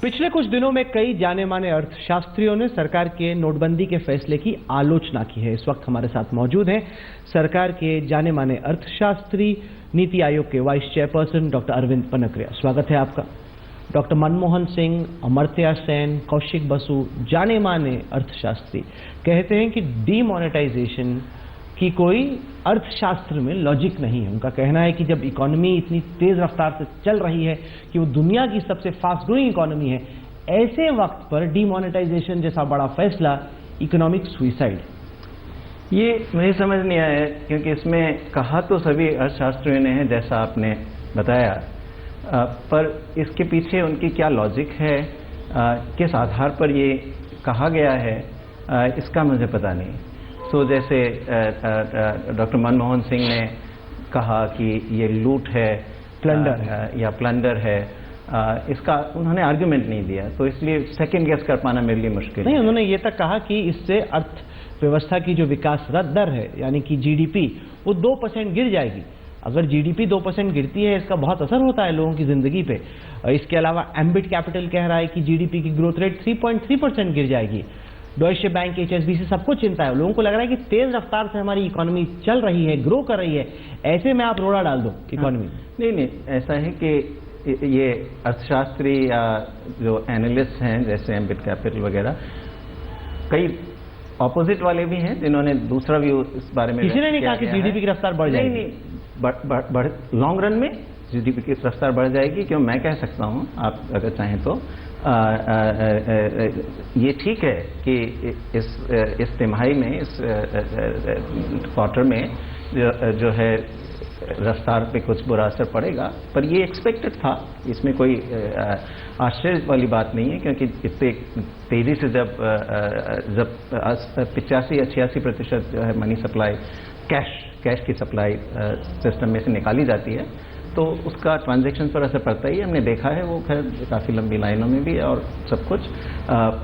पिछले कुछ दिनों में कई जाने माने अर्थशास्त्रियों ने सरकार के नोटबंदी के फैसले की आलोचना की है। इस वक्त हमारे साथ मौजूद हैं सरकार के जाने माने अर्थशास्त्री, नीति आयोग के वाइस चेयरपर्सन डॉक्टर अरविंद पनकरिया। स्वागत है आपका। डॉक्टर मनमोहन सिंह, अमर्त्य सेन, कौशिक बसु, जाने माने अर्थशास्त्री कहते हैं कि डीमोनेटाइजेशन की कोई अर्थशास्त्र में लॉजिक नहीं है। उनका कहना है कि जब इकोनॉमी इतनी तेज रफ्तार से चल रही है कि वो दुनिया की सबसे फास्ट ग्रोइंग इकोनॉमी है, ऐसे वक्त पर डीमोनेटाइजेशन जैसा बड़ा फैसला इकोनॉमिक सुइसाइड। ये मुझे समझ नहीं आया, क्योंकि इसमें कहा तो सभी अर्थशास्त्रियों ने है जैसा आपने बताया, पर इसके पीछे उनकी क्या लॉजिक है, किस आधार पर ये कहा गया है, इसका मुझे पता नहीं। तो जैसे डॉक्टर मनमोहन सिंह ने कहा कि ये लूट है, प्लंडर है या प्लंडर है, इसका उन्होंने आर्गुमेंट नहीं दिया, तो इसलिए सेकंड गेस कर पाना मेरे लिए मुश्किल नहीं। है। उन्होंने ये तक कहा कि इससे अर्थव्यवस्था की जो विकास दर है, यानी कि जीडीपी, वो 2% गिर जाएगी। अगर जीडीपी 2% गिरती है, इसका बहुत असर होता है लोगों की जिंदगी पे। इसके अलावा एम्बिट कैपिटल कह रहा है कि जीडीपी की ग्रोथ रेट 3.3% गिर जाएगी। डॉयचे बैंक, HSBC, सबको चिंता है। लोगों को लग रहा है कि तेज रफ्तार से हमारी इकोनॉमी चल रही है, ग्रो कर रही है, ऐसे में आप रोड़ा डाल दो इकोनॉमी। नहीं, ऐसा है कि ये अर्थशास्त्री या जो एनालिस्ट हैं जैसे एम्बिट कैपिटल वगैरह, कई ऑपोजिट वाले भी हैं जिन्होंने दूसरा व्यू इस बारे में। किसी ने नहीं कहा कि जीडीपी की रफ्तार बढ़ जाएगी। नहीं, लॉन्ग रन में जीडीपी की रफ्तार बढ़ जाएगी। क्यों, मैं कह सकता हूँ, आप अगर चाहें तो। ये ठीक है कि इस तिमाही में, इस क्वार्टर में जो है रफ्तार पे कुछ बुरा असर पड़ेगा, पर ये एक्सपेक्टेड था। इसमें कोई आश्चर्य वाली बात नहीं है, क्योंकि इतने तेजी से जब 85-86% जो है मनी सप्लाई, कैश की सप्लाई सिस्टम में से निकाली जाती है, तो उसका ट्रांजैक्शन पर असर पड़ता ही है। हमने देखा है, वो खैर काफ़ी लंबी लाइनों में भी और सब कुछ।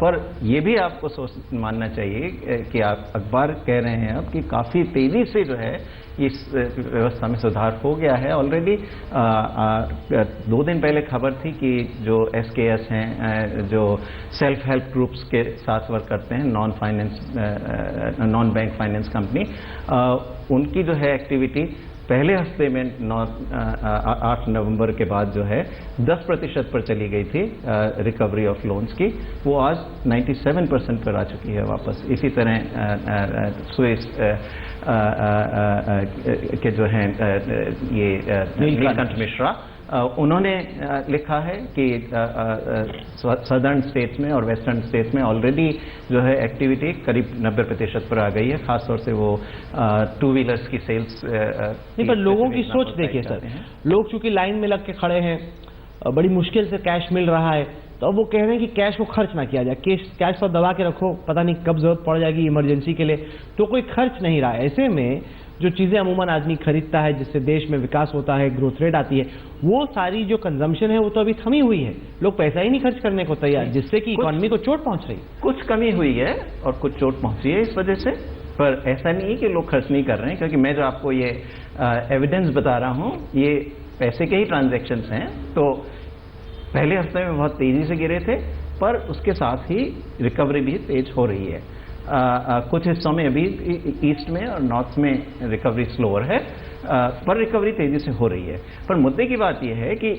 पर ये भी आपको मानना चाहिए कि आप अखबार कह रहे हैं अब कि काफ़ी तेज़ी से जो है इस व्यवस्था में सुधार हो गया है। ऑलरेडी 2 दिन पहले खबर थी कि जो SKS हैं, जो सेल्फ हेल्प ग्रुप्स के साथ वर्क करते हैं, नॉन बैंक फाइनेंस कंपनी, उनकी जो है एक्टिविटी पहले हफ्ते में 8 नवंबर के बाद जो है 10% पर चली गई थी रिकवरी ऑफ लोन्स की, वो आज 97% पर आ चुकी है वापस। इसी तरह स्विस के जो हैं ये नीलकंठ मिश्रा, उन्होंने लिखा है कि सदर्न स्टेट्स में और वेस्टर्न स्टेट्स में ऑलरेडी जो है एक्टिविटी करीब 90% पर आ गई है। खासतौर से वो 2 व्हीलर्स की सेल्स। नहीं, पर लोगों की सोच देखिए सर, लोग चूंकि लाइन में लग के खड़े हैं, बड़ी मुश्किल से कैश मिल रहा है, तो अब वो कह रहे हैं कि कैश को खर्च ना किया जाए, कैश पर दबा के रखो, पता नहीं कब जरूरत पड़ जाएगी इमरजेंसी के लिए, तो कोई खर्च नहीं रहा है। ऐसे में जो चीज़ें अमूमन आदमी खरीदता है, जिससे देश में विकास होता है, ग्रोथ रेट आती है, वो सारी जो कंजम्पशन है वो तो अभी थमी हुई है। लोग पैसा ही नहीं खर्च करने को तैयार, जिससे कि इकोनॉमी को चोट पहुंच रही। कुछ कमी हुई है और कुछ चोट पहुंची है इस वजह से, पर ऐसा नहीं है कि लोग खर्च नहीं कर रहे हैं। क्योंकि मैं जो आपको ये एविडेंस बता रहा हूँ, ये पैसे के ही ट्रांजेक्शन्स हैं। तो पहले हफ्ते में बहुत तेजी से गिरे थे, पर उसके साथ ही रिकवरी भी तेज हो रही है। कुछ हिस्सों में अभी ईस्ट में और नॉर्थ में रिकवरी स्लोअर है, पर रिकवरी तेजी से हो रही है। पर मुद्दे की बात यह है कि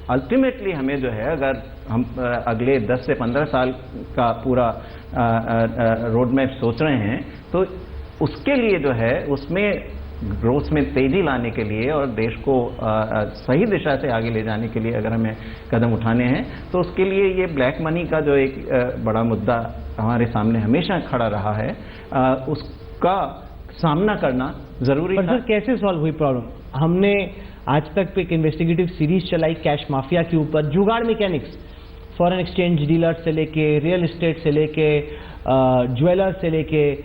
अल्टीमेटली हमें जो है, अगर हम अगले 10 से 15 साल का पूरा रोड मैप सोच रहे हैं, तो उसके लिए जो है, उसमें ग्रोथ में तेजी लाने के लिए और देश को सही दिशा से आगे ले जाने के लिए अगर हमें कदम उठाने हैं, तो उसके लिए ये ब्लैक मनी का जो एक बड़ा मुद्दा हमारे सामने हमेशा खड़ा रहा है, उसका सामना करना जरूरी है। सर, कैसे सॉल्व हुई प्रॉब्लम? हमने आज तक एक इन्वेस्टिगेटिव सीरीज चलाई कैश माफिया के ऊपर, जुगाड़ मैकेनिक्स, फॉरेन एक्सचेंज डीलर से लेके, रियल एस्टेट से लेके, ज्वेलर से लेके,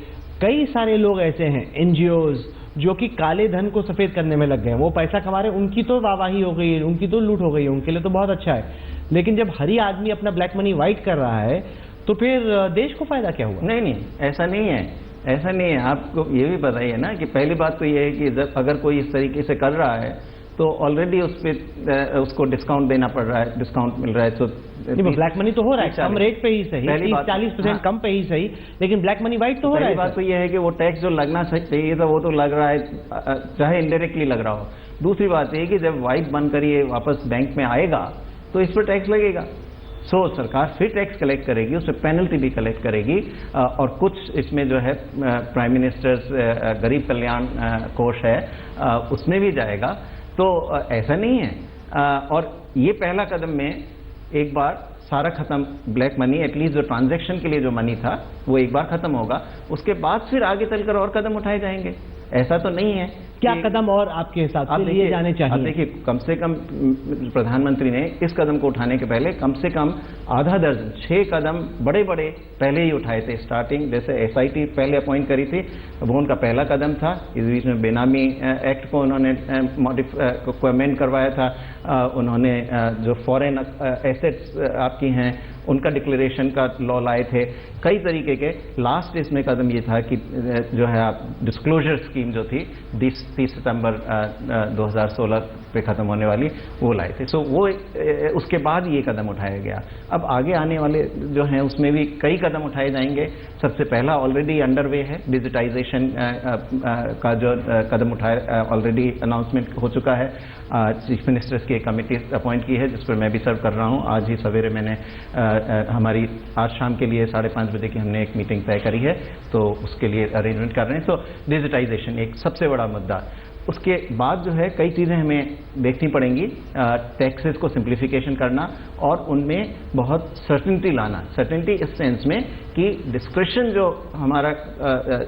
कई सारे लोग ऐसे हैं, NGOs, जो कि काले धन को सफेद करने में लग गए। वो पैसा कमा रहे, उनकी तो वाहवाही हो गई है, उनकी तो लूट हो गई है, उनके लिए तो बहुत अच्छा है। लेकिन जब हरी आदमी अपना ब्लैक मनी वाइट कर रहा है, तो फिर देश को फायदा क्या हुआ? नहीं, ऐसा नहीं है, ऐसा नहीं है। आपको ये भी बताइए ना कि पहली बात तो ये है कि अगर कोई इस तरीके से कर रहा है, तो ऑलरेडी उस पे उसको डिस्काउंट देना पड़ रहा है, डिस्काउंट मिल रहा है। तो ब्लैक मनी तो हो रहा है कम रेट पे ही सही, 30-40% कम पे ही सही, लेकिन ब्लैक मनी वाइट तो हो रहा है। पहली बात तो यह है कि वो टैक्स जो लगना चाहिए था वो तो लग रहा है, चाहे इनडायरेक्टली लग रहा हो। दूसरी बात यह कि जब वाइट बनकर ये वापस बैंक में आएगा तो इस पर टैक्स लगेगा। सो सरकार फिर टैक्स कलेक्ट करेगी, उस पर पेनल्टी भी कलेक्ट करेगी, और कुछ इसमें जो है प्राइम मिनिस्टर्स गरीब कल्याण कोष है उसमें भी जाएगा। तो ऐसा नहीं है। और ये पहला कदम में एक बार सारा खत्म, ब्लैक मनी एटलीस्ट जो ट्रांजैक्शन के लिए जो मनी था वो एक बार खत्म होगा, उसके बाद फिर आगे चलकर और कदम उठाए जाएंगे। ऐसा तो नहीं है। क्या कदम और आपके हिसाब से लिए जाने चाहिए? आप देखिए, कम से कम प्रधानमंत्री ने इस कदम को उठाने के पहले कम से कम आधा दर्जन 6 कदम बड़े बड़े पहले ही उठाए थे। स्टार्टिंग जैसे SIT पहले अपॉइंट करी थी, वो उनका पहला कदम था। इस बीच में बेनामी एक्ट को उन्होंने अमेंड करवाया था। उन्होंने जो फॉरेन एसेट्स आपकी हैं उनका डिक्लेरेशन का लॉ लाए थे, कई तरीके के। लास्ट इसमें कदम ये था कि जो है आप डिस्क्लोजर स्कीम जो थी 30 सितंबर 2016 पे खत्म होने वाली, वो लाए थे। सो वो उसके बाद ये कदम उठाया गया। अब आगे आने वाले जो हैं उसमें भी कई कदम उठाए जाएंगे। सबसे पहला ऑलरेडी अंडरवे है, डिजिटाइजेशन का जो कदम उठाया, ऑलरेडी अनाउंसमेंट हो चुका है। चीफ मिनिस्टर्स की एक कमेटी अपॉइंट की है जिस पर मैं भी सर्व कर रहा हूँ। आज ही सवेरे मैंने हमारी आज शाम के लिए 5:30 बजे की हमने एक मीटिंग तय करी है, तो उसके लिए अरेंजमेंट कर रहे हैं। तो डिजिटाइजेशन एक सबसे बड़ा मुद्दा। उसके बाद जो है कई चीज़ें हमें देखनी पड़ेंगी। टैक्सेस को सिंप्लीफिकेशन करना और उनमें बहुत सर्टेनिटी लाना। सर्टेनिटी इस सेंस में कि डिस्क्रिप्शन जो हमारा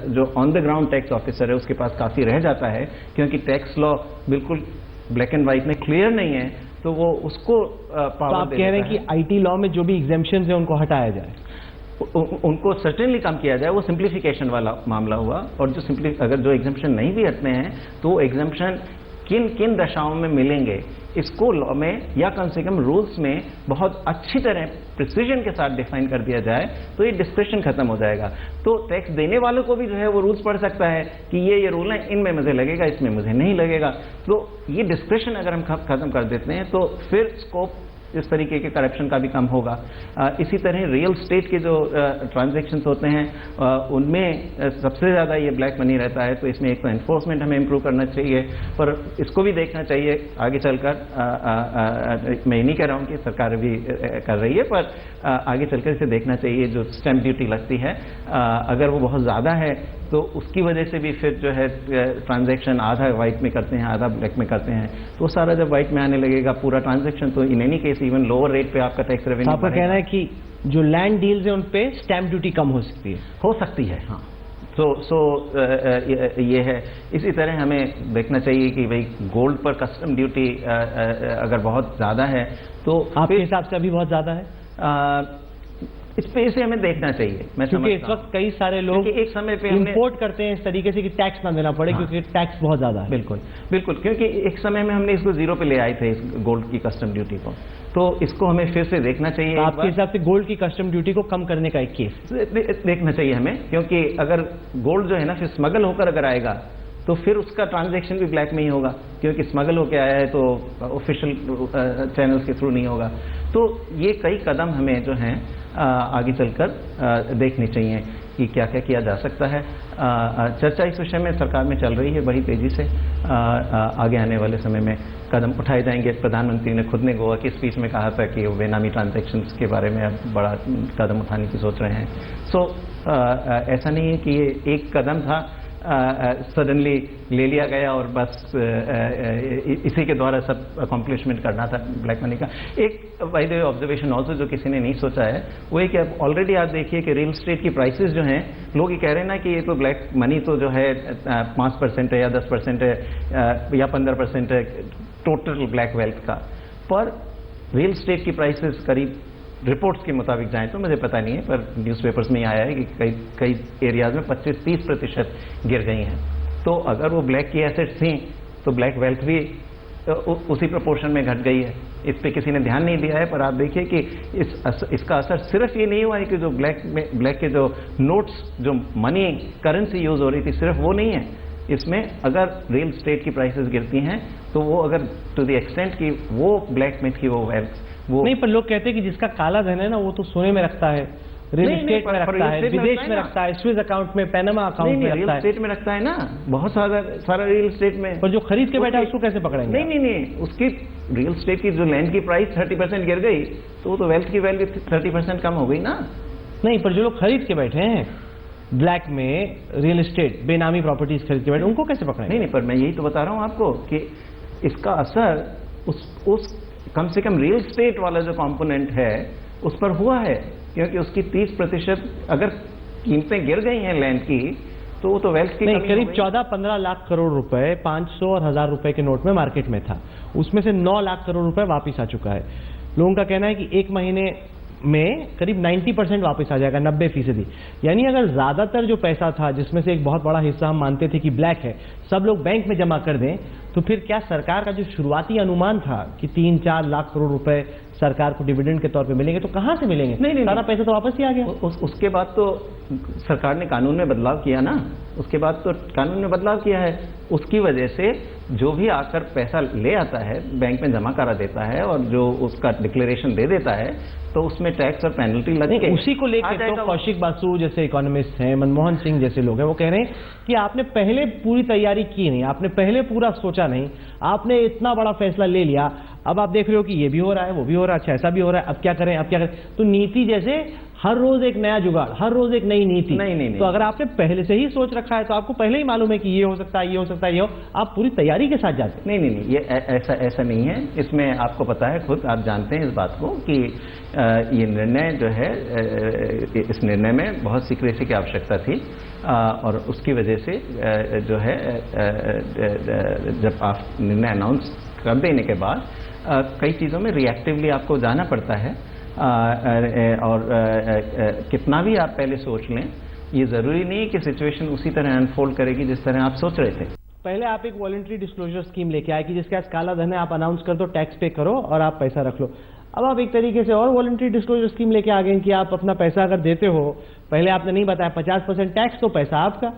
जो on the ground tax officer है उसके पास काफ़ी रह जाता है, क्योंकि टैक्स लॉ बिल्कुल ब्लैक एंड वाइट में क्लियर नहीं है, तो वो उसको पावर। तो आप कह रहे हैं कि IT लॉ में जो भी एग्जेम्पशन है उनको हटाया जाए, उनको सर्टेनली कम किया जाए। वो सिंप्लीफिकेशन वाला मामला हुआ। और जो अगर जो एग्जाम्पशन नहीं भी हटने हैं तो एग्जाम्पशन किन किन दशाओं में मिलेंगे, इसको लॉ में या कम से कम रूल्स में बहुत अच्छी तरह प्रिसीजन के साथ डिफाइन कर दिया जाए तो ये डिस्क्रिप्शन खत्म हो जाएगा। तो टैक्स देने वालों को भी जो है वो रूल्स पढ़ सकता है कि ये रूल है, इनमें मुझे लगेगा, इसमें मुझे नहीं लगेगा। तो ये डिस्क्रिप्शन अगर हम खत्म कर देते हैं तो फिर स्कोप इस तरीके के करप्शन का भी कम होगा। इसी तरह रियल स्टेट के जो ट्रांजैक्शंस होते हैं उनमें सबसे ज़्यादा ये ब्लैक मनी रहता है। तो इसमें एक तो एनफोर्समेंट हमें इम्प्रूव करना चाहिए, पर इसको भी देखना चाहिए आगे चलकर। मैं नहीं कह रहा हूँ कि सरकार भी कर रही है, पर आगे चलकर इसे देखना चाहिए। जो स्टैम्प ड्यूटी लगती है अगर वो बहुत ज़्यादा है तो उसकी वजह से भी फिर जो है ट्रांजैक्शन आधा वाइट में करते हैं, आधा ब्लैक में करते हैं। तो सारा जब वाइट में आने लगेगा पूरा ट्रांजैक्शन, तो in any case even lower rate पे आपका टैक्स रेवेन्यू। आपका कहना है कि जो लैंड डील्स है उन पे स्टैम्प ड्यूटी कम हो सकती है? हो सकती है, हाँ। ये है। इसी तरह हमें देखना चाहिए कि भाई गोल्ड पर कस्टम ड्यूटी अगर बहुत ज़्यादा है तो आपके हिसाब से अभी बहुत ज़्यादा है? इसे हमें देखना चाहिए। मैं क्योंकि इस वक्त कई सारे लोग एक समय पे इंपोर्ट करते हैं इस तरीके से कि टैक्स ना देना पड़े। हाँ। क्योंकि टैक्स बहुत ज्यादा है। बिल्कुल बिल्कुल, क्योंकि एक समय में हमने इसको 0 पे ले आए थे, इस गोल्ड की कस्टम ड्यूटी को। तो इसको हमें फिर से देखना चाहिए। तो आपके हिसाब से गोल्ड की कस्टम ड्यूटी को कम करने का एक केस देखना चाहिए हमें, क्योंकि अगर गोल्ड जो है ना फिर स्मगल होकर अगर आएगा तो फिर उसका ट्रांजैक्शन भी ब्लैक में ही होगा, क्योंकि स्मगल होकर आया है तो ऑफिशियल चैनल्स के थ्रू नहीं होगा। तो ये कई कदम हमें जो हैं आगे चलकर देखनी चाहिए कि क्या क्या किया जा सकता है। चर्चा इस विषय में सरकार में चल रही है बड़ी तेजी से। आगे आने वाले समय में कदम उठाए जाएंगे। प्रधानमंत्री ने खुद ने गोवा की स्पीच में कहा था कि वो बेनामी ट्रांजैक्शंस के बारे में अब बड़ा कदम उठाने की सोच रहे हैं। सो ऐसा नहीं है कि ये एक कदम था सडनली ले लिया गया और बस इसी के द्वारा सब अकॉम्प्लिशमेंट करना था ब्लैक मनी का। एक by the way observation also जो किसी ने नहीं सोचा है वो है कि अब ऑलरेडी आप देखिए कि रियल स्टेट की प्राइसेस जो हैं, लोग ये कह रहे हैं ना कि ये तो ब्लैक मनी तो जो है 5% है या 10% है या 15% है टोटल ब्लैक वेल्थ का, पर रियल स्टेट की प्राइसेस करीब रिपोर्ट्स के मुताबिक जाएं तो मुझे पता नहीं है, पर न्यूज़पेपर्स में आया है कि कई एरियाज में 25-30% गिर गई हैं। तो अगर वो ब्लैक की एसेट्स थी तो ब्लैक वेल्थ भी उसी प्रोपोर्शन में घट गई है। इस पे किसी ने ध्यान नहीं दिया है, पर आप देखिए कि इसका असर सिर्फ ये नहीं हुआ है कि जो ब्लैक के जो नोट्स, जो मनी करेंसी यूज हो रही थी, सिर्फ वो नहीं है। इसमें अगर रियल स्टेट की प्राइसेस गिरती हैं तो वो अगर टू द एक्सटेंट की वो ब्लैक में थी वो वो नहीं, पर लोग कहते हैं कि जिसका काला धन है ना वो तो सोने में रखता है, रियल नहीं, एस्टेट में पर रखता real है, estate में विदेश रखता है में ना। रखता है, स्विस अकाउंट में, पैनामा अकाउंट में रियल रखता है। स्टेट में रखता है ना, बहुत सारा रियल एस्टेट में। पर जो खरीद के बैठा है उसको कैसे पकड़ेंगे? नहीं, उसकी रियल एस्टेट की जो लैंड की प्राइस 30% गिर गई तो वो तो वेल्थ की वैल्यू 30% कम हो गई ना। नहीं, पर जो लोग खरीद के बैठे हैं ब्लैक में रियल एस्टेट, बेनामी प्रॉपर्टीज खरीद के बैठे, उनको कैसे पकड़ेंगे? नहीं, पर मैं यही तो बता रहा हूं आपको कि इसका असर उस कम से कम रियल एस्टेट वाला जो कंपोनेंट है उस पर हुआ है, क्योंकि उसकी 30% अगर कीमतें गिर गई हैं लैंड की तो वो तो वेल्थ की नहीं, कमी करीब हो गई। 14-15 लाख करोड़ रुपए 500 और 1000 रुपए के नोट में मार्केट में था, उसमें से 9 लाख करोड़ रुपए वापिस आ चुका है। लोगों का कहना है कि एक महीने में करीब 90% वापस आ जाएगा, 90%। यानी अगर ज्यादातर जो पैसा था जिसमें से एक बहुत बड़ा हिस्सा हम मानते थे कि ब्लैक है, सब लोग बैंक में जमा कर दें, तो फिर क्या सरकार का जो शुरुआती अनुमान था कि 3-4 लाख करोड़ रुपए सरकार को डिविडेंड के तौर पे मिलेंगे, तो कहां से मिलेंगे? नहीं, सारा पैसा तो वापस ही आ गया। उसके बाद तो सरकार ने कानून में बदलाव किया ना, उसके बाद तो कानून में बदलाव किया है, उसकी वजह से जो भी आकर पैसा ले आता है बैंक में जमा करा देता है और जो उसका डिक्लेरेशन दे देता है तो उसमें टैक्स और पेनल्टी लग के उसी को लेकर तो कौशिक बासु जैसे इकोनॉमिस्ट हैं, मनमोहन सिंह जैसे लोग हैं, वो कह रहे हैं कि आपने पहले पूरी तैयारी की नहीं, आपने पहले पूरा सोचा नहीं, आपने इतना बड़ा फैसला ले लिया, अब आप देख रहे हो कि ये भी हो रहा है, वो भी हो रहा है, अच्छा ऐसा भी हो रहा है, अब क्या करें, अब क्या करें? तो नीति जैसे हर रोज एक नया जुगाड़, हर रोज एक नई नीति। नहीं। तो अगर आपने पहले से ही सोच रखा है तो आपको पहले ही मालूम है कि ये हो सकता है, ये हो सकता है, ये हो, आप पूरी तैयारी के साथ जाते हैं। नहीं, ये ऐसा नहीं है। इसमें आपको पता है, खुद आप जानते हैं इस बात को कि ये निर्णय जो है, इस निर्णय में बहुत सीक्रेसी की आवश्यकता थी और उसकी वजह से जो है जब आप निर्णय अनाउंस कर देने के बाद कई चीज़ों में रिएक्टिवली आपको जाना पड़ता है और कितना भी आप पहले सोच लें, ये ज़रूरी नहीं है कि सिचुएशन उसी तरह अनफोल्ड करेगी जिस तरह आप सोच रहे थे। पहले आप एक वॉलंटरी डिस्क्लोजर स्कीम लेके आए कि जिसके पास काला धन है आप अनाउंस कर दो, टैक्स पे करो और आप पैसा रख लो। अब आप एक तरीके से और वॉलंटरी डिस्क्लोजर स्कीम लेके आ गए कि आप अपना पैसा अगर देते हो, पहले आपने नहीं बताया 50% टैक्स, तो पैसा आपका।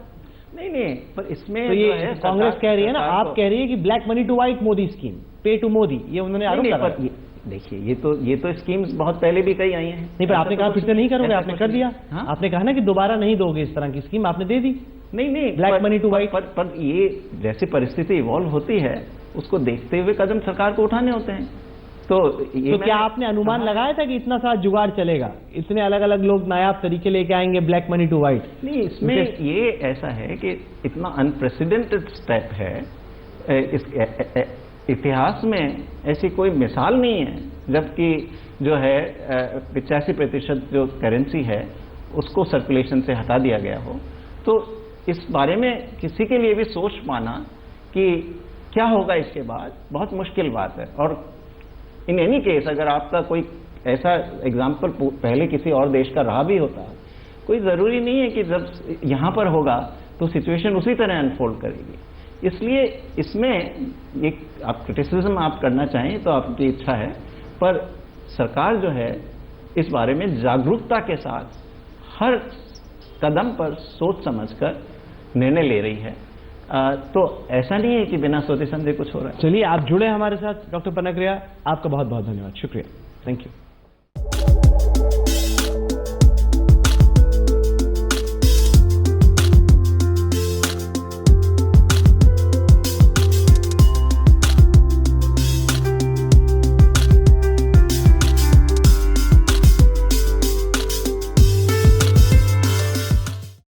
नहीं, पर इसमें तो ये कांग्रेस कह रही है ना, आप कह रही है कि black money to white Modi scheme, pay to Modi, ये उन्होंने आरोप लगाया। देखिए, ये तो स्कीम्स बहुत पहले भी कई आई हैं। नहीं, पर आपने कहा फिर से नहीं करोगे, आपने कर दिया। हाँ? आपने कहा ना कि दोबारा नहीं दोगे इस तरह की स्कीम, आपने दे दी। नहीं, ब्लैक मनी टू व्हाइट। पर ये जैसी परिस्थिति इवॉल्व होती है उसको देखते हुए कदम सरकार को उठाने होते हैं। तो क्या आपने अनुमान लगाया था कि इतना सारा जुगाड़ चलेगा, इतने अलग अलग लोग नायाब तरीके लेके आएंगे ब्लैक मनी टू व्हाइट? नहीं, इसमें ये ऐसा है कि इतना अनप्रेसिडेंटेड स्टेप है, इस इतिहास में ऐसी कोई मिसाल नहीं है, जबकि जो है 85% जो करेंसी है उसको सर्कुलेशन से हटा दिया गया हो। तो इस बारे में किसी के लिए भी सोच पाना कि क्या होगा इसके बाद बहुत मुश्किल बात है। और इन एनी केस अगर आपका कोई ऐसा एग्जाम्पल पहले किसी और देश का रहा भी होता, कोई ज़रूरी नहीं है कि जब यहाँ पर होगा तो सिचुएशन उसी तरह अनफोल्ड करेगी। इसलिए इसमें एक आप क्रिटिसिज्म आप करना चाहें तो आपकी इच्छा है, पर सरकार जो है इस बारे में जागरूकता के साथ हर कदम पर सोच समझकर निर्णय ले रही है। तो ऐसा नहीं है कि बिना सोचे समझे कुछ हो रहा है। चलिए, आप जुड़े हमारे साथ डॉक्टर पनगरिया, आपका बहुत बहुत धन्यवाद, शुक्रिया, थैंक यू।